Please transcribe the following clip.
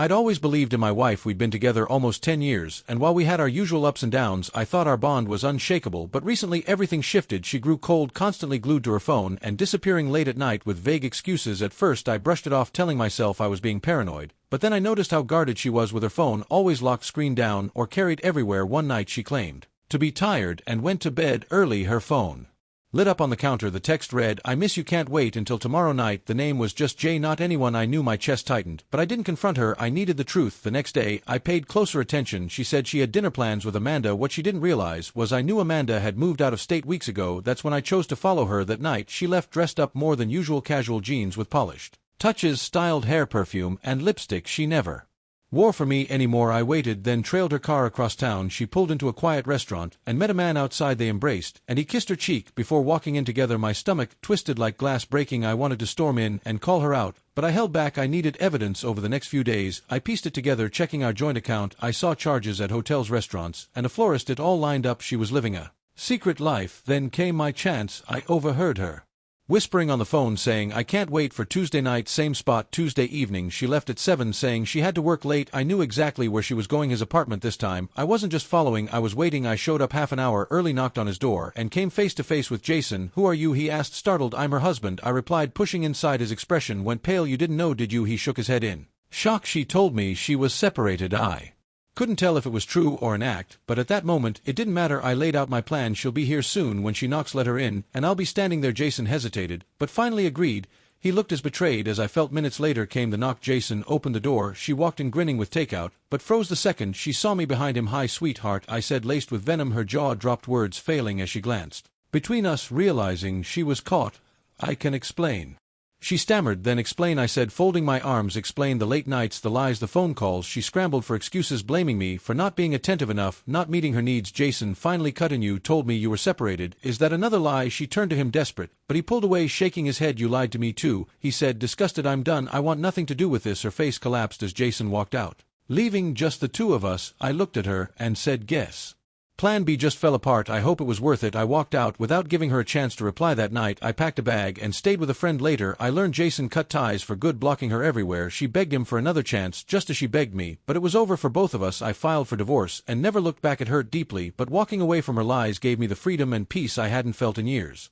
I'd always believed in my wife. We'd been together almost 10 years, and while we had our usual ups and downs, I thought our bond was unshakable, but recently everything shifted. She grew cold, constantly glued to her phone, and disappearing late at night with vague excuses. At first I brushed it off, telling myself I was being paranoid, but then I noticed how guarded she was with her phone, always locked, screen down, or carried everywhere. One night she claimed to be tired and went to bed early. Her phone lit up on the counter. The text read, "I miss you, can't wait until tomorrow night." The name was just Jay, not anyone I knew. My chest tightened, but I didn't confront her. I needed the truth. The next day, I paid closer attention. She said she had dinner plans with Amanda. What she didn't realize was I knew Amanda had moved out of state weeks ago. That's when I chose to follow her. That night, she left dressed up more than usual, casual jeans with polished touches, styled hair, perfume, and lipstick she never wore for me anymore. I waited, then trailed her car across town. She pulled into a quiet restaurant and met a man outside. They embraced, and he kissed her cheek before walking in together. My stomach twisted like glass breaking. I wanted to storm in and call her out, but I held back. I needed evidence. Over the next few days, I pieced it together, checking our joint account. I saw charges at hotels, restaurants, and a florist. It all lined up. She was living a secret life. Then came my chance. I overheard her whispering on the phone, saying, "I can't wait for Tuesday night, same spot." Tuesday evening she left at 7, saying she had to work late. I knew exactly where she was going, his apartment. This time I wasn't just following, I was waiting. I showed up half an hour early, knocked on his door, and came face to face with Jason. "Who are you?" he asked, startled. "I'm her husband," I replied, pushing inside. His expression went pale. "You didn't know, did you?" He shook his head in shock. "She told me she was separated." I couldn't tell if it was true or an act, but at that moment, it didn't matter. I laid out my plan. "She'll be here soon. When she knocks, let her in, and I'll be standing there." Jason hesitated, but finally agreed. He looked as betrayed as I felt. Minutes later came the knock. Jason opened the door. She walked in grinning with takeout, but froze the second she saw me behind him. "Hi, sweetheart," I said, laced with venom. Her jaw dropped, words failing as she glanced between us, realizing she was caught. "I can explain," she stammered. "Then explain," I said, folding my arms. "Explain the late nights, the lies, the phone calls." She scrambled for excuses, blaming me for not being attentive enough, not meeting her needs. Jason finally cut in. "You told me you were separated. Is that another lie?" She turned to him, desperate, but he pulled away, shaking his head. "You lied to me too," he said, disgusted. "I'm done. I want nothing to do with this." Her face collapsed as Jason walked out, leaving just the two of us. I looked at her and said, "Guess Plan B just fell apart. I hope it was worth it." I walked out without giving her a chance to reply. That night, I packed a bag and stayed with a friend. Later, I learned Jason cut ties for good, blocking her everywhere. She begged him for another chance, just as she begged me, but it was over for both of us. I filed for divorce and never looked back. It hurt deeply, but walking away from her lies gave me the freedom and peace I hadn't felt in years.